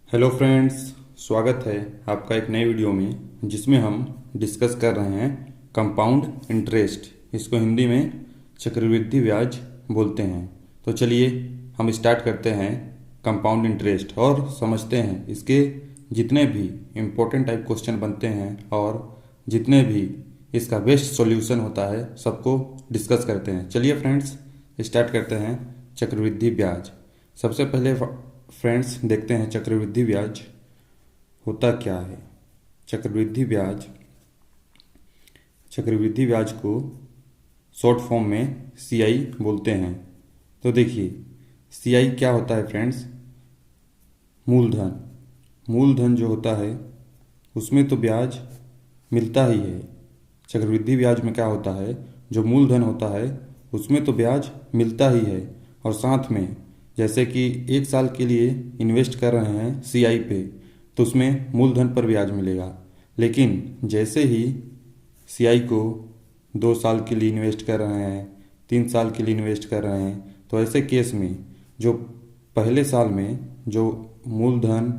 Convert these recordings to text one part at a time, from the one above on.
Hello friends, स्वागत है आपका एक नए वीडियो में जिसमें हम डिस्कस कर रहे हैं कंपाउंड इंटरेस्ट। इसको हिंदी में चक्रवृद्धि ब्याज बोलते हैं। तो चलिए हम स्टार्ट करते हैं कंपाउंड इंटरेस्ट और समझते हैं इसके जितने भी इम्पोर्टेंट टाइप क्वेश्चन बनते हैं और जितने भी इसका बेस्ट सॉल्यूशन होता है सबको डिस्कस करते हैं। चलिए फ्रेंड्स स्टार्ट करते हैं चक्रवृद्धि ब्याज। सबसे पहले फ्रेंड्स देखते हैं चक्रवृद्धि ब्याज होता क्या है। चक्रवृद्धि ब्याज को शॉर्ट फॉर्म में सीआई बोलते हैं। तो देखिए सीआई क्या होता है फ्रेंड्स, मूलधन जो होता है उसमें तो ब्याज मिलता ही है। चक्रवृद्धि ब्याज में क्या होता है, जो मूलधन होता है उसमें तो ब्याज मिलता ही है और साथ में जैसे कि एक साल के लिए इन्वेस्ट कर रहे हैं सीआई पे तो उसमें मूलधन पर ब्याज मिलेगा। लेकिन जैसे ही सीआई को 2 साल के लिए इन्वेस्ट कर रहे हैं, 3 साल के लिए इन्वेस्ट कर रहे हैं, तो ऐसे केस में जो पहले साल में जो मूलधन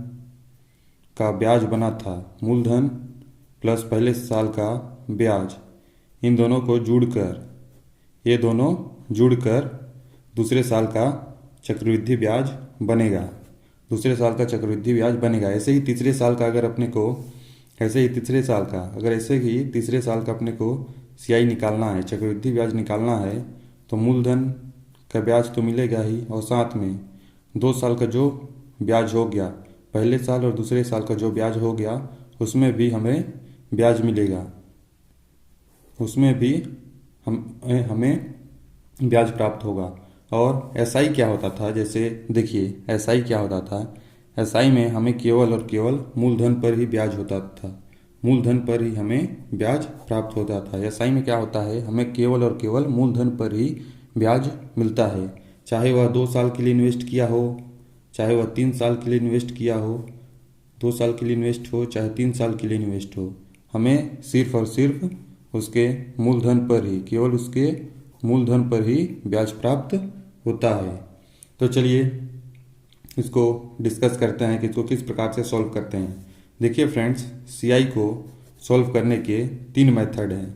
का ब्याज बना था, मूलधन प्लस पहले साल का ब्याज, इन दोनों को जुड़कर दूसरे साल का चक्रवृद्धि ब्याज बनेगा। ऐसे ही तीसरे साल का अपने को सीआई निकालना है, चक्रवृद्धि ब्याज निकालना है, तो मूलधन का ब्याज तो मिलेगा ही और साथ में 2 साल का जो ब्याज हो गया, पहले साल और दूसरे साल का जो ब्याज हो गया उसमें भी हमें ब्याज मिलेगा, उसमें भी हमें ब्याज प्राप्त होगा। और एसआई क्या होता था, जैसे देखिए एसआई क्या होता था, एसआई में हमें केवल और केवल मूलधन पर ही ब्याज होता था, मूलधन पर ही हमें ब्याज प्राप्त होता था। एसआई में क्या होता है, हमें केवल और केवल मूलधन पर ही ब्याज मिलता है, चाहे वह 2 साल के लिए इन्वेस्ट किया हो, चाहे वह 3 साल के लिए इन्वेस्ट किया हो, 2 साल के लिए इन्वेस्ट हो चाहे 3 साल के लिए इन्वेस्ट हो, हमें सिर्फ और सिर्फ उसके मूलधन पर ही, केवल उसके मूलधन पर ही ब्याज प्राप्त होता है। तो चलिए इसको डिस्कस करते हैं कि इसको किस प्रकार से सॉल्व करते हैं। देखिए फ्रेंड्स, सीआई को सॉल्व करने के 3 मेथड हैं।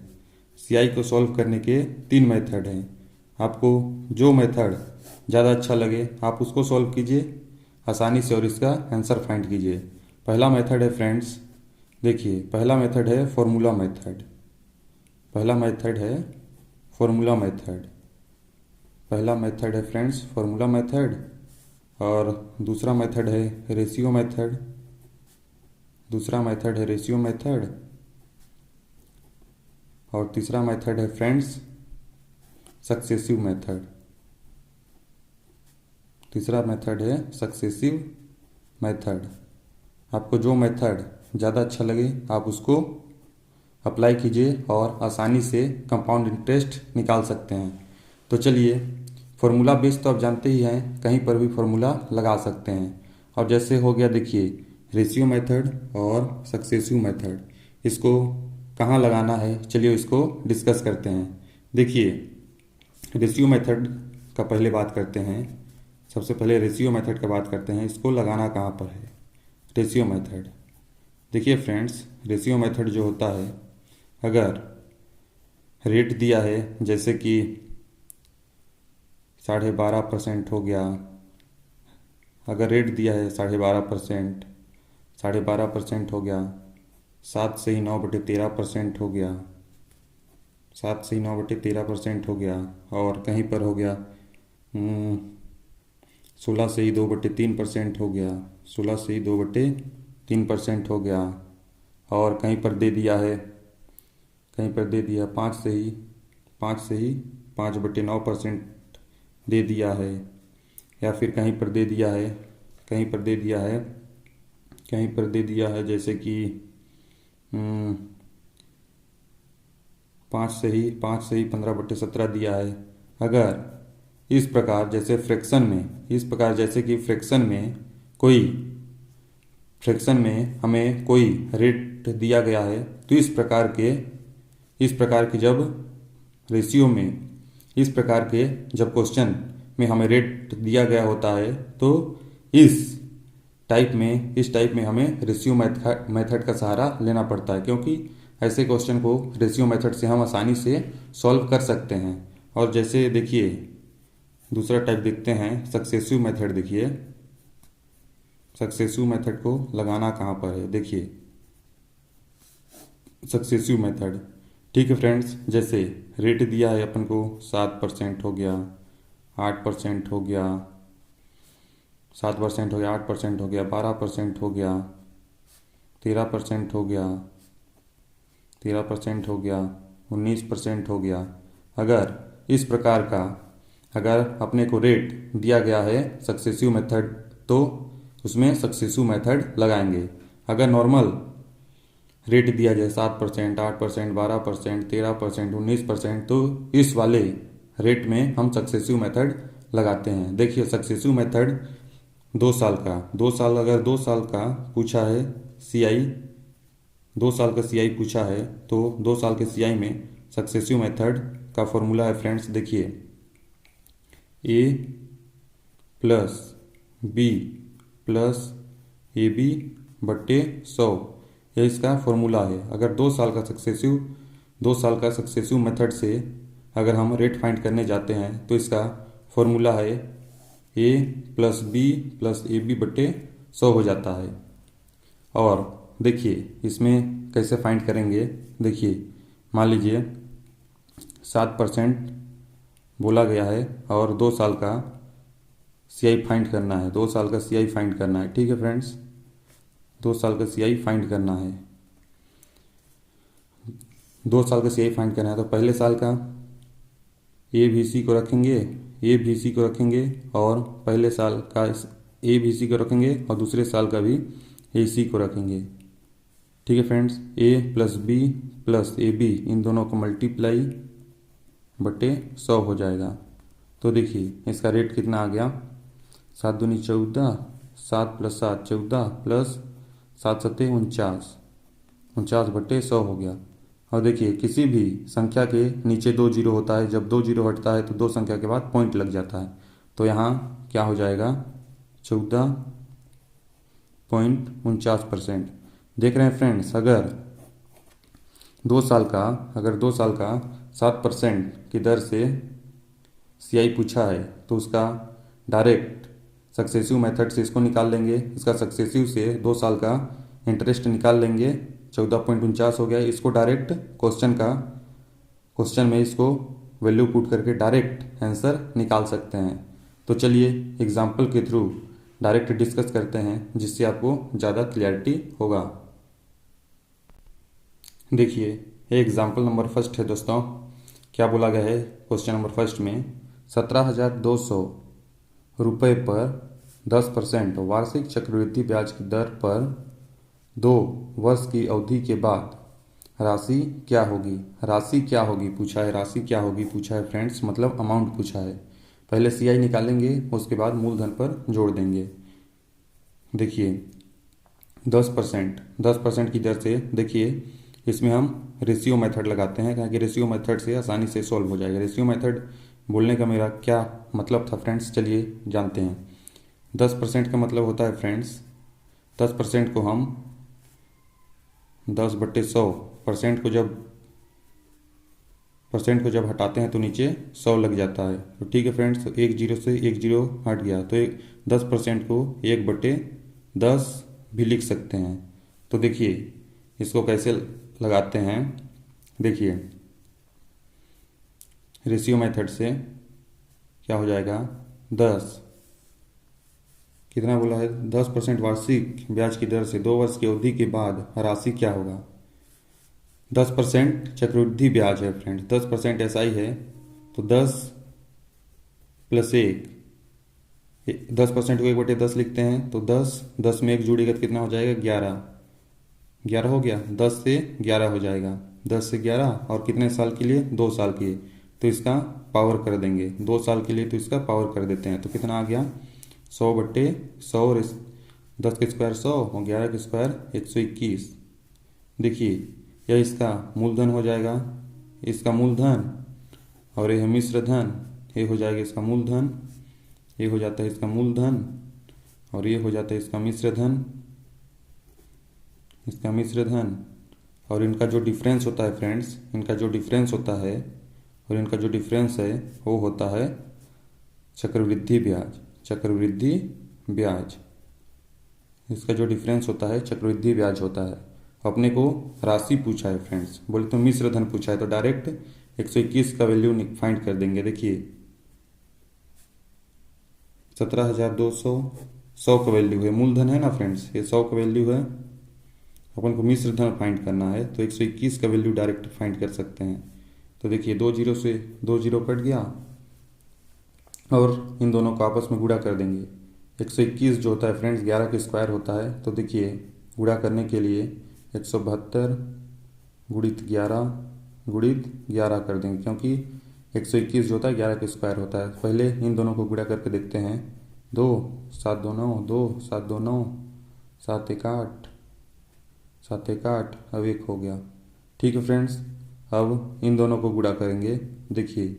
आपको जो मेथड ज़्यादा अच्छा लगे आप उसको सॉल्व कीजिए आसानी से और इसका आंसर फाइंड कीजिए। पहला मेथड है फ्रेंड्स, देखिए पहला मेथड है फॉर्मूला मेथड। पहला मेथड है फ्रेंड्स फॉर्मूला मेथड, और दूसरा मेथड है रेशियो मेथड, और तीसरा मेथड है फ्रेंड्स सक्सेसिव मेथड। आपको जो मेथड ज़्यादा अच्छा लगे आप उसको अप्लाई कीजिए और आसानी से कंपाउंड इंटरेस्ट निकाल सकते हैं। तो चलिए फार्मूला बेस तो आप जानते ही हैं, कहीं पर भी फार्मूला लगा सकते हैं। और जैसे हो गया देखिए रेशियो मेथड और सक्सेसिव मेथड, इसको कहाँ लगाना है चलिए इसको डिस्कस करते हैं। देखिए रेशियो मेथड का पहले बात करते हैं, सबसे पहले रेशियो मेथड का बात करते हैं। इसको लगाना कहाँ पर है, रेशियो मेथड। देखिए फ्रेंड्स, रेशियो मेथड जो होता है, अगर रेट दिया है जैसे कि 12.5% हो गया, अगर रेट दिया है 12.5% हो गया, 7 से ही 9/13% हो गया, 7 से ही 9/13% हो गया, और कहीं पर हो गया 16 से ही 2/3% हो गया, 16 से ही 2/3% हो गया, और कहीं पर दे दिया 5 से ही 5/9% दे दिया है, या फिर कहीं पर दे दिया है जैसे कि 5 से ही 15/17 दिया है। अगर इस प्रकार जैसे फ्रैक्शन में हमें कोई रेट दिया गया है, तो इस प्रकार के जब रेशियो में जब क्वेश्चन में हमें रेट दिया गया होता है तो इस इस टाइप में हमें रेशियो मेथड का सहारा लेना पड़ता है, क्योंकि ऐसे क्वेश्चन को रेशियो मेथड से हम आसानी से सॉल्व कर सकते हैं। और जैसे देखिए दूसरा टाइप देखते हैं, सक्सेसिव मेथड। देखिए सक्सेसिव मेथड को लगाना कहाँ पर है, देखिए सक्सेसिव मेथड। ठीक है फ्रेंड्स, जैसे रेट दिया है अपन को 7% हो गया, 8% हो गया, 7% हो गया, 8% हो गया, 12% हो गया, 13% हो गया, 13% हो गया, 19% हो गया। अगर इस प्रकार का अगर अपने को रेट दिया गया है सक्सेसिव मेथड, तो उसमें सक्सेसिव मेथड लगाएंगे। अगर नॉर्मल रेट दिया जाए 7%, 8%, 12%, 13%, 19%, तो इस वाले रेट में हम सक्सेसिव मेथड लगाते हैं। देखिए सक्सेसिव मेथड 2 साल का, 2 साल, अगर 2 साल का पूछा है सीआई, 2 साल का सीआई पूछा है, तो 2 साल के सीआई में सक्सेसिव मेथड का फॉर्मूला है फ्रेंड्स, देखिए A plus B plus A B बट्टे 100, यह इसका फॉर्मूला है। अगर 2 साल का सक्सेसिव मेथड से अगर हम रेट फाइंड करने जाते हैं तो इसका फॉर्मूला है A plus B plus A B बट्टे 100 हो जाता है। और देखिए इसमें कैसे फाइंड करेंगे, देखिए मान लीजिए 7% बोला गया है और 2 साल का सीआई फाइंड करना है, 2 साल का सीआई फाइंड करना है। ठीक है फ्रेंड्स, 2 साल का सीआई फाइंड करना है, 2 साल का सीआई फाइंड करना है। तो पहले साल का ए बी सी को रखेंगे, ए बी सी को रखेंगे, और पहले साल का ए बी सी को रखेंगे और दूसरे साल का भी ए सी को रखेंगे। ठीक है friends, A plus B plus A B, इन दोनों को मल्टीप्लाई बटे 100 हो जाएगा। तो देखिए इसका रेट कितना आ गया, 7 दूनी 14, 7 प्लस 7 14 प्लस 7 सत्ते 49, 49 बटे 100 हो गया। और देखिए किसी भी संख्या के नीचे 2 जीरो होता है, जब 2 जीरो हटता है तो 2 संख्या के बाद पॉइंट लग जाता है। तो यहाँ क्या हो जाएगा 14.49%। देख रहे हैं फ्रेंड्स, अगर 2 साल का 7% की दर से सीआई पूछा है तो उसका डायरेक्ट सक्सेसिव मेथड से इसको निकाल लेंगे, इसका सक्सेसिव से 2 साल का इंटरेस्ट निकाल लेंगे, 14.49 हो गया। इसको डायरेक्ट क्वेश्चन में इसको वैल्यू पुट करके डायरेक्ट आंसर निकाल सकते हैं। तो चलिए एग्जाम्पल के थ्रू डायरेक्ट डिस्कस करते हैं, जिससे आपको ज़्यादा क्लियरिटी होगा। देखिए ये एग्जाम्पल नंबर फर्स्ट है दोस्तों। क्या बोला गया है क्वेश्चन नंबर फर्स्ट में, 17,200 रुपये पर 10% वार्षिक चक्रवृद्धि ब्याज की दर पर 2 वर्ष की अवधि के बाद राशि क्या होगी। राशि क्या होगी पूछा है, राशि क्या होगी पूछा है फ्रेंड्स, मतलब अमाउंट पूछा है। पहले सीआई निकालेंगे, उसके बाद मूलधन पर जोड़ देंगे। देखिए 10% की दर से, देखिए इसमें हम रेशियो मेथड लगाते हैं, क्योंकि रेशियो मेथड से आसानी से सॉल्व हो जाएगा। रेशियो मेथड बोलने का मेरा क्या मतलब था फ्रेंड्स, चलिए जानते हैं। 10% का मतलब होता है फ्रेंड्स, 10% को हम 10/100 परसेंट को जब हटाते हैं तो नीचे 100 लग जाता है। तो ठीक है फ्रेंड्स, तो 1 जीरो से 1 जीरो हट गया, तो 10% को 1/10 भी लिख सकते हैं। तो देखिए इसको कैसे लगाते हैं, देखिए रेशियो मेथड से क्या हो जाएगा, 10 कितना बोला है, 10% वार्षिक ब्याज की दर से 2 वर्ष की अवधि के बाद राशि क्या होगा। 10% चक्रवृद्धि ब्याज है फ्रेंड, 10% एसआई है, तो 10 + 1, 10% को 1/10 लिखते हैं, तो 10 में 1 जोड़ेगा तो कितना हो जाएगा, 11 हो गया, 10 से 11 हो जाएगा, 10 से 11, और कितने साल के लिए, 2 साल के लिए, तो इसका पावर कर देंगे, 2 साल के लिए तो इसका पावर कर देते हैं। तो कितना आ गया, 100/100, 10 के स्क्वायर 100 और 11 के स्क्वायर 121। देखिए यह इसका मूलधन हो जाएगा, इसका मूलधन, और यह मिश्र धन, ये हो जाएगा इसका मूलधन, ये हो जाता है इसका मूलधन, और ये हो जाता है इसका मिश्र धन, इसका मिश्र धन। और इनका जो डिफरेंस होता है फ्रेंड्स, इनका जो डिफरेंस होता है और इनका जो डिफरेंस है वो होता है चक्रवृद्धि ब्याज, चक्रवृद्धि ब्याज। इसका जो डिफरेंस होता है चक्रवृद्धि ब्याज होता है। अपने को राशि पूछा है फ्रेंड्स, बोले तो मिश्र धन पूछा है, तो डायरेक्ट 121 का वैल्यू फाइंड कर देंगे। देखिए 17,200 100 का वैल्यू है, मूलधन है ना फ्रेंड्स, ये 100 का वैल्यू है। अपन को मिश्र धन फाइंड करना है तो 121 का वैल्यू डायरेक्ट फाइंड कर सकते हैं। तो देखिए 2 जीरो से 2 जीरो कट गया और इन दोनों को आपस में गुणा कर देंगे। 121 जो होता है फ्रेंड्स 11 के स्क्वायर होता है, तो देखिए गुणा करने के लिए 172 गुणित 11 कर देंगे, क्योंकि 121 जो होता है 11 के स्क्वायर होता है। पहले इन दोनों को गुणा करके देखते हैं। 2 7 2 9, 2 7 2 9, 7 1 8, 7 1 8, अब 1 हो गया। ठीक है फ्रेंड्स, अब इन दोनों को गुणा करेंगे। देखिए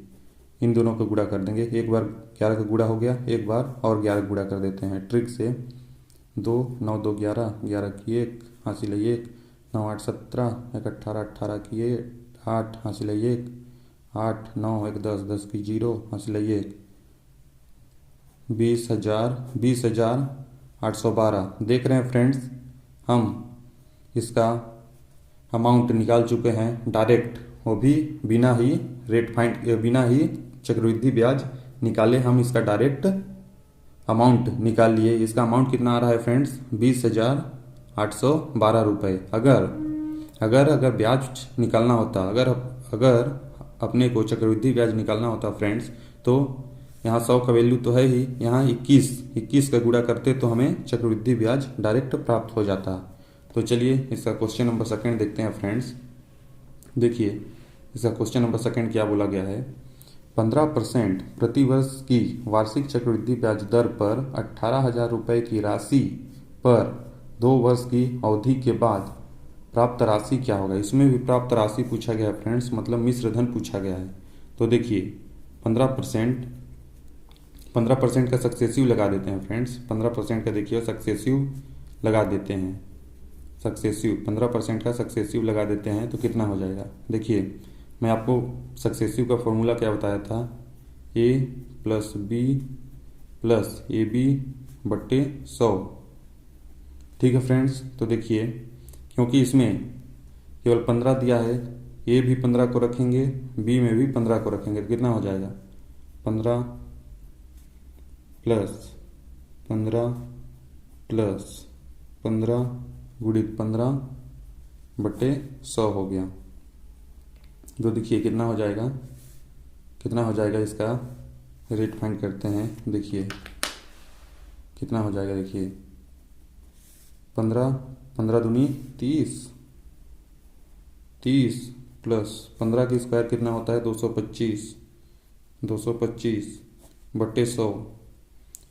इन दोनों को गुणा कर देंगे, एक बार 11 का गुणा हो गया, एक बार और 11 गुणा कर देते हैं ट्रिक से। 2 9 2 11, 11 की 1 हासिल 1, 9 8 17, 1 18, 18 की 8 हासिल 1, 8 9 1 10, 10 की 0 हासिल 1, 20,812। देख रहे हैं फ्रेंड्स, हम इसका अमाउंट निकाल चुके हैं डायरेक्ट, वो भी बिना ही बिना ही चक्रवृद्धि ब्याज निकाले हम इसका डायरेक्ट अमाउंट निकाल लिए। इसका अमाउंट कितना आ रहा है फ्रेंड्स, 20,812 रुपये। अगर ब्याज निकालना होता, अगर अपने को चक्रवृद्धि ब्याज निकालना होता फ्रेंड्स, तो यहाँ 100 का वैल्यू तो है ही, यहाँ 21 का गुणा करते तो हमें चक्रवृद्धि ब्याज डायरेक्ट प्राप्त हो जाता। तो चलिए इसका क्वेश्चन नंबर सेकंड देखते हैं फ्रेंड्स। देखिए इसका क्वेश्चन नंबर सेकंड क्या बोला गया है। 15% प्रतिवर्ष की वार्षिक चक्रवृद्धि ब्याज दर पर 18,000 रुपये की राशि पर 2 वर्ष की अवधि के बाद प्राप्त राशि क्या होगा। इसमें भी प्राप्त राशि पूछा गया है फ्रेंड्स, मतलब मिश्र धन पूछा गया है। तो देखिए 15% का सक्सेसिव लगा देते हैं फ्रेंड्स। 15% का देखिए सक्सेसिव लगा देते हैं, सक्सेसिव 15% का सक्सेसिव लगा देते हैं तो कितना हो जाएगा। देखिए मैं आपको सक्सेसिव का फॉर्मूला क्या बताया था, a + b + ab बट्टे 100। ठीक है फ्रेंड्स, तो देखिए क्योंकि इसमें केवल 15 दिया है, a भी 15 को रखेंगे, b में भी 15 को रखेंगे तो कितना हो जाएगा, 15 + 15 + 15 गुणित 15 बट्टे 100 हो गया। तो देखिए कितना हो जाएगा, इसका रेट फाइंड करते हैं। देखिए कितना हो जाएगा, देखिए 15 दूनी 30 प्लस 15 की स्क्वायर कितना होता है 225 बट्टे 100।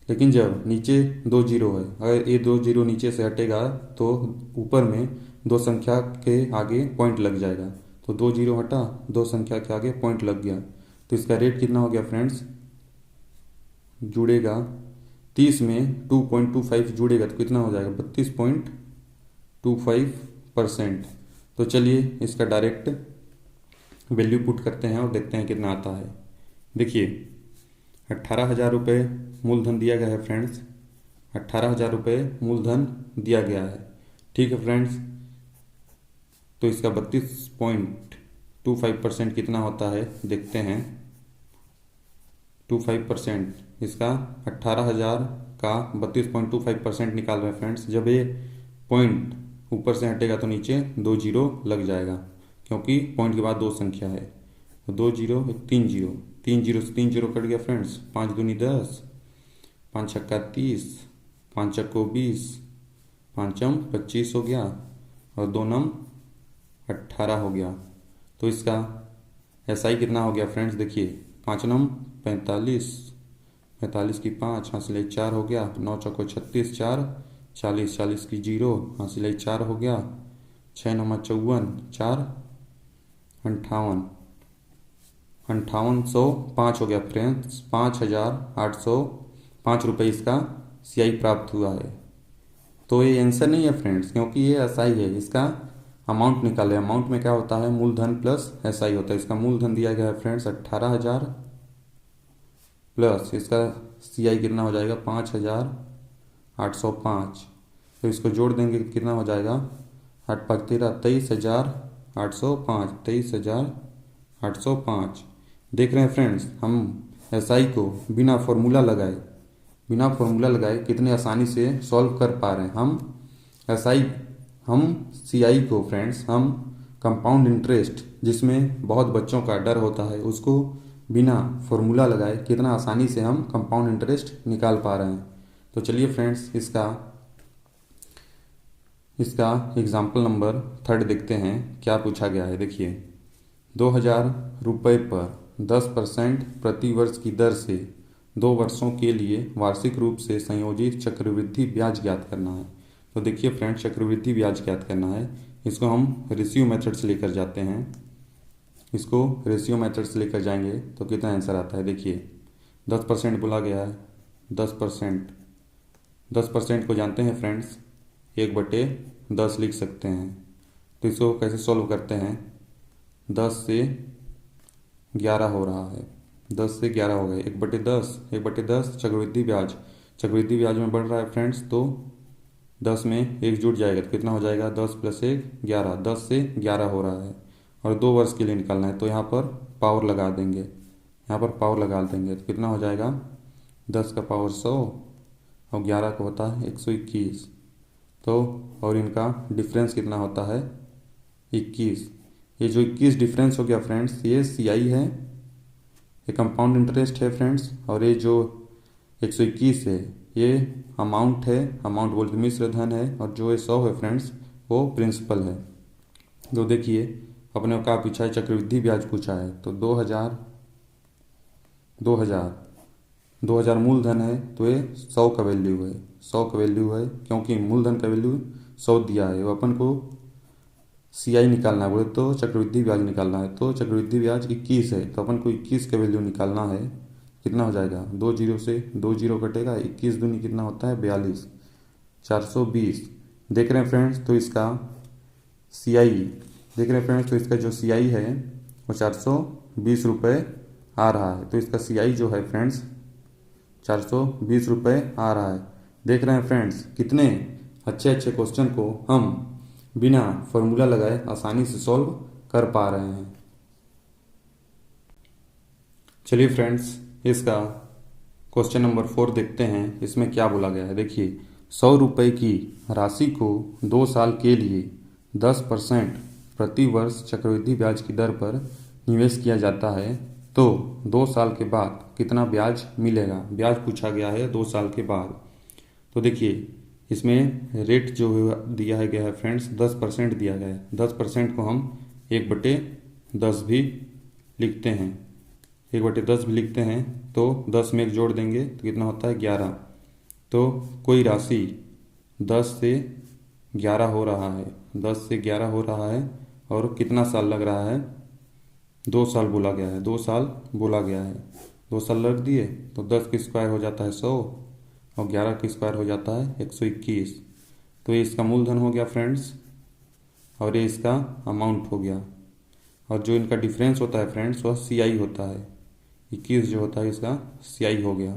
लेकिन जब नीचे 2 जीरो है, अगर ये 2 जीरो नीचे से हटेगा तो ऊपर में 2 संख्या के आगे पॉइंट लग जाएगा, तो 2 जीरो हटा, 2 संख्या के आगे पॉइंट लग गया, तो इसका रेट कितना हो गया फ्रेंड्स, जुड़ेगा 30 में 2.25 जुड़ेगा तो कितना हो जाएगा 32.25%। तो चलिए इसका डायरेक्ट वैल्यू पुट करते हैं और देखते हैं कितना आता है। देखिए 18,000 रुपये मूलधन दिया गया है फ्रेंड्स, 18,000 रुपये मूलधन दिया गया है। ठीक है फ्रेंड्स, तो इसका 32.25% कितना होता है देखते हैं। 25% इसका 18,000 का 32.25% निकाल रहे हैं फ्रेंड्स। जब ये पॉइंट ऊपर से हटेगा तो नीचे 2 जीरो लग जाएगा, क्योंकि पॉइंट के बाद 2 संख्या है, तो 2 जीरो 3 जीरो, 3 जीरो से 3 जीरो कट गया फ्रेंड्स। 5 दूनी 10, 5 छक्का 30, 5 चक्को 20, 5 अम 25 हो गया और 2 नम 18 हो गया। तो इसका SI कितना हो गया फ्रेंड्स, देखिए 5 नम 45, 45 की 5 हासिल 4 हो गया, 9 चौको 36, 4 40, 40 की 0 हासिल 4 हो गया, 6 नम 54, 4 58, 5805 हो गया फ्रेंड्स। 5,805 रुपये इसका सीआई प्राप्त हुआ है। तो ये आंसर नहीं है फ्रेंड्स, क्योंकि ये एसआई है। इसका अमाउंट निकाले, अमाउंट में क्या होता है, मूलधन प्लस एसआई होता है। इसका मूलधन दिया गया है फ्रेंड्स 18,000 प्लस इसका सीआई कितना हो जाएगा 5,805। तो इसको जोड़ देंगे कितना हो जाएगा 8 5 13 23,805, 23,805। देख रहे हैं फ्रेंड्स, हम एसआई को बिना फॉर्मूला लगाए कितने आसानी से सॉल्व कर पा रहे हैं। हम सीआई को फ्रेंड्स, हम कंपाउंड इंटरेस्ट जिसमें बहुत बच्चों का डर होता है, उसको बिना फॉर्मूला लगाए कितना आसानी से हम कंपाउंड इंटरेस्ट निकाल पा रहे हैं। तो चलिए फ्रेंड्स, इसका एग्जाम्पल नंबर 3 देखते हैं क्या पूछा गया है। देखिए, 2,000 रुपये पर 10% प्रति वर्ष की दर से 2 वर्षों के लिए वार्षिक रूप से संयोजित चक्रवृद्धि ब्याज ज्ञात करना है। तो देखिए फ्रेंड्स, चक्रवृद्धि ब्याज ज्ञात करना है। इसको हम रेशियो मेथड से लेकर जाते हैं। इसको रेशियो मेथड से लेकर जाएंगे तो कितना आंसर आता है। देखिए, 10% बोला गया है। 10% को जानते हैं फ्रेंड्स, 1/10 लिख सकते हैं। तो इसको कैसे सॉल्व करते हैं, 10 से 11 हो रहा है, 10 से 11 हो गए, 1/10 चक्रवृद्धि ब्याज में बढ़ रहा है फ्रेंड्स। तो 10 में 1 जुड़ जाएगा तो कितना हो जाएगा, 10 + 1 11, 10 से 11 हो रहा है। और 2 वर्ष के लिए निकालना है तो यहाँ पर पावर लगा देंगे, तो कितना हो जाएगा, 10 का पावर 100 और 11 का होता है 121। तो और इनका डिफरेंस कितना होता है, 21। ये जो 21 डिफरेंस हो गया फ्रेंड्स, ये सीआई है, ये कंपाउंड इंटरेस्ट है फ्रेंड्स। और ये जो 121 है ये अमाउंट है, अमाउंट बोलते मिश्र धन है। और जो ये 100 है फ्रेंड्स, वो प्रिंसिपल है। तो देखिए, अपने को क्या पूछा है, चक्रवृद्धि ब्याज पूछा है। तो 2000 मूलधन है, तो ये 100 का वैल्यू है, क्योंकि मूलधन का वैल्यू 100 दिया है। वो अपन को सीआई निकालना है, बोले तो चक्रवृद्धि ब्याज निकालना है। तो चक्रवृद्धि ब्याज 21 है, तो अपन को 21 का वैल्यू निकालना है। कितना हो जाएगा, 2 जीरो से 2 जीरो कटेगा, 21 दूनी कितना होता है 42, 420। देख रहे हैं फ्रेंड्स, तो इसका जो सीआई है वो 420 रुपये आ रहा है। तो इसका सीआई जो है फ्रेंड्स 420 रुपये आ रहा है। देख रहे हैं फ्रेंड्स, कितने अच्छे क्वेश्चन को हम बिना फॉर्मूला लगाए आसानी से सॉल्व कर पा रहे हैं। चलिए फ्रेंड्स, इसका क्वेश्चन नंबर 4 देखते हैं, इसमें क्या बोला गया है। देखिए, 100 रुपये की राशि को 2 साल के लिए 10% प्रति वर्ष चक्रवृद्धि ब्याज की दर पर निवेश किया जाता है, तो 2 साल के बाद कितना ब्याज मिलेगा। ब्याज पूछा गया है 2 साल के बाद। तो देखिए, इसमें रेट जो दिया है गया है फ्रेंड्स 10% दिया गया है। 10% को हम 1/10 भी लिखते हैं, 1/10 भी लिखते हैं। तो 10 में 1 जोड़ देंगे तो कितना होता है 11। तो कोई राशि 10 से 11 हो रहा है, 10 से 11 हो रहा है। और कितना साल लग रहा है, 2 साल बोला गया है, 2 साल बोला गया है। 2 साल लग दिए तो 10 की स्क्वायर हो जाता है 100 और 11 की स्क्वायर हो जाता है 121। तो ये इसका मूलधन हो गया फ्रेंड्स, और ये इसका अमाउंट हो गया। और जो इनका डिफरेंस होता है फ्रेंड्स वह सीआई होता है, 21 जो होता है इसका सीआई हो गया।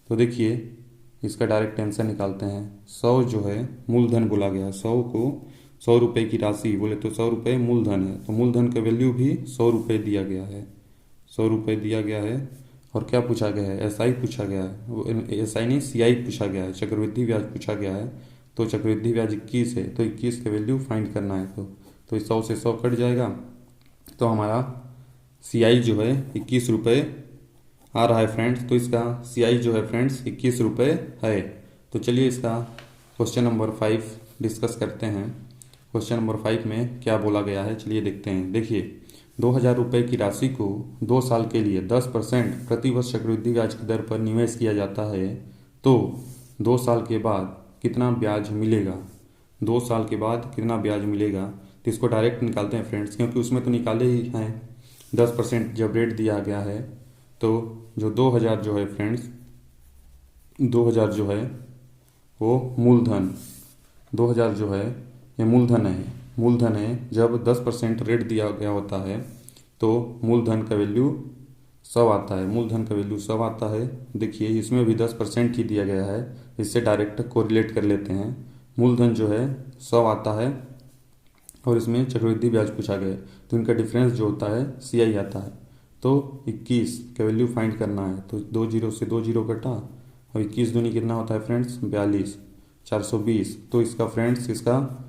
तो देखिए, इसका डायरेक्ट आंसर निकालते हैं। 100 जो है मूलधन बोला गया है, 100 रुपये की राशि बोले तो 100 रुपये मूलधन है। तो मूलधन का वैल्यू भी 100 रुपये दिया गया है, 100 रुपये दिया गया है। और क्या पूछा गया है, एसआई पूछा गया है, एसआई नहीं सीआई पूछा गया है, चक्रवृद्धि ब्याज पूछा गया है। तो चक्रवृद्धि ब्याज 21 है, तो 21 का वैल्यू फाइंड करना है। तो 100 से 100 कट जाएगा, तो हमारा सीआई जो है 21 रुपये आ रहा है फ्रेंड्स। तो इसका सीआई जो है फ्रेंड्स 21 रुपये है। तो चलिए इसका क्वेश्चन नंबर 5 डिस्कस करते हैं। क्वेश्चन नंबर 5 में क्या बोला गया है, चलिए देखते हैं। देखिए, 2,000 रुपये की राशि को 2 साल के लिए 10% प्रति वर्ष चक्रवृद्धि ब्याज की दर पर निवेश किया जाता है, तो 2 साल के बाद कितना ब्याज मिलेगा। 2 साल के बाद कितना ब्याज मिलेगा, तो इसको डायरेक्ट निकालते हैं फ्रेंड्स, क्योंकि उसमें तो निकाले ही हैं। 10% जब रेट दिया गया है, तो जो 2,000 जो है फ्रेंड्स, 2,000 जो है वो मूलधन 2000 जो है ये मूलधन है। मूलधन है, जब 10% रेट दिया गया होता है तो मूलधन का वैल्यू 100 आता है। मूलधन का वैल्यू 100 आता है। देखिए इसमें भी 10% ही दिया गया है, इससे डायरेक्ट कोरिलेट कर लेते हैं। मूलधन जो है 100 आता है और इसमें चक्रवृद्धि ब्याज पूछा गया है, तो इनका डिफरेंस जो होता है CI आता है। तो 21 का वैल्यू फाइंड करना है, तो 2 जीरो से 2 जीरो कटा और 21 दूनी कितना होता है फ्रेंड्स 42, 420। तो इसका फ्रेंड्स इसका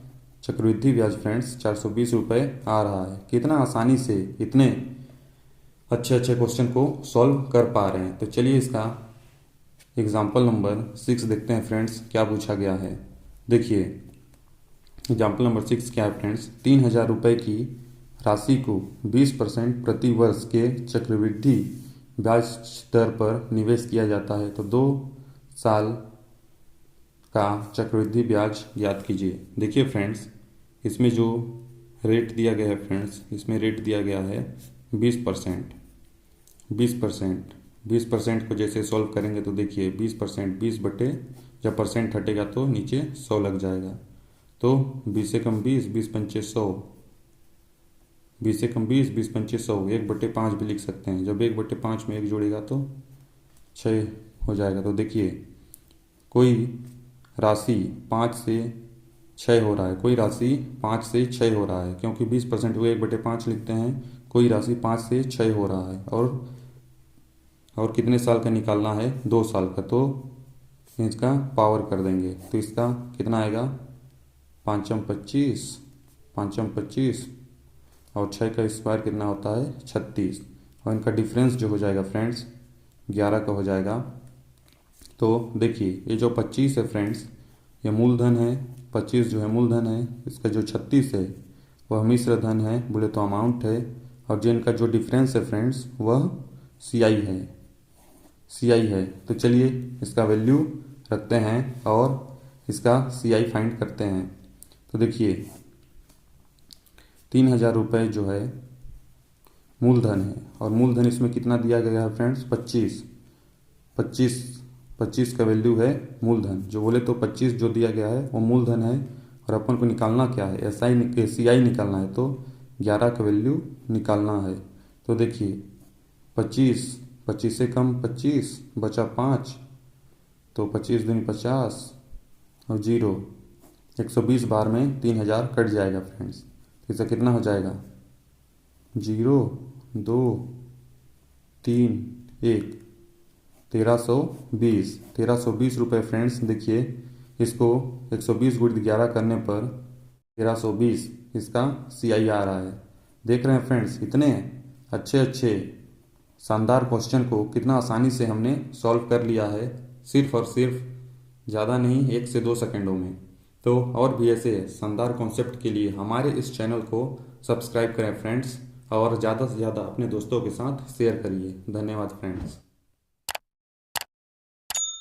चक्रवृद्धि ब्याज फ्रेंड्स 420 रुपये आ रहा है। कितना आसानी से इतने अच्छे अच्छे क्वेश्चन को सॉल्व कर पा रहे हैं। तो चलिए इसका एग्जाम्पल नंबर 6 देखते हैं फ्रेंड्स क्या पूछा गया है। देखिए एग्जाम्पल नंबर 6 क्या है फ्रेंड्स, 3000 रुपये की राशि को 20% प्रति वर्ष के चक्रवृद्धि ब्याज दर पर निवेश किया जाता है, तो 2 साल का चक्रवृद्धि ब्याज ज्ञात कीजिए। देखिए फ्रेंड्स इसमें जो रेट दिया गया है फ्रेंड्स, इसमें रेट दिया गया है 20%। 20% को जैसे सॉल्व करेंगे तो देखिए 20%, 20 बटे जब परसेंट हटेगा तो नीचे 100 लग जाएगा। तो 20 से कम 20, 20 पंचे 100, 20 से कम 20, 20 पंचे 100, 1/5 भी लिख सकते हैं। जब 1/5 में 1 जोड़ेगा तो 6 हो जाएगा। तो देखिए कोई राशि 5 से 6 हो रहा है, कोई राशि 5 से 6 हो रहा है, क्योंकि 20% को 1/5 लिखते हैं। कोई राशि 5 से 6 हो रहा है और कितने साल का निकालना है 2 साल का, तो इसका पावर कर देंगे। तो इसका कितना आएगा 5 25, 5 25 और 6 का स्क्वायर कितना होता है 36, और इनका डिफरेंस जो हो जाएगा फ्रेंड्स 11 का हो जाएगा। तो देखिए ये जो 25 है फ्रेंड्स ये मूलधन है, 25 जो है मूलधन है। इसका जो 36 है वह मिश्र धन है, बोले तो अमाउंट है। और जो इनका जो डिफरेंस है फ्रेंड्स वह CI है, CI है। तो चलिए इसका वैल्यू रखते हैं और इसका CI फाइंड करते हैं। तो देखिए 3000 रुपये जो है मूलधन है और मूलधन इसमें कितना दिया गया है फ्रेंड्स 25 का वैल्यू है मूलधन, जो बोले तो 25 जो दिया गया है वो मूलधन है। और अपन को निकालना क्या है CI निकालना है, तो 11 का वैल्यू निकालना है। तो देखिए 25 से कम 25 बचा 5, तो 25 दूनी 50 और 0, 120 बार में 3000 कट जाएगा फ्रेंड्स। इसका कितना हो जाएगा 0 2 3 1, 1320 रुपये फ्रेंड्स। देखिए इसको 120 गुणित 11 करने पर 1320 इसका CI आ रहा है। देख रहे हैं फ्रेंड्स इतने अच्छे अच्छे शानदार क्वेश्चन को कितना आसानी से हमने सॉल्व कर लिया है, सिर्फ और सिर्फ ज़्यादा नहीं 1 से 2 सेकंडों में। तो और भी ऐसे शानदार कॉन्सेप्ट के लिए हमारे इस चैनल को सब्सक्राइब करें फ्रेंड्स, और ज़्यादा से ज़्यादा अपने दोस्तों के साथ शेयर करिए। धन्यवाद फ्रेंड्स।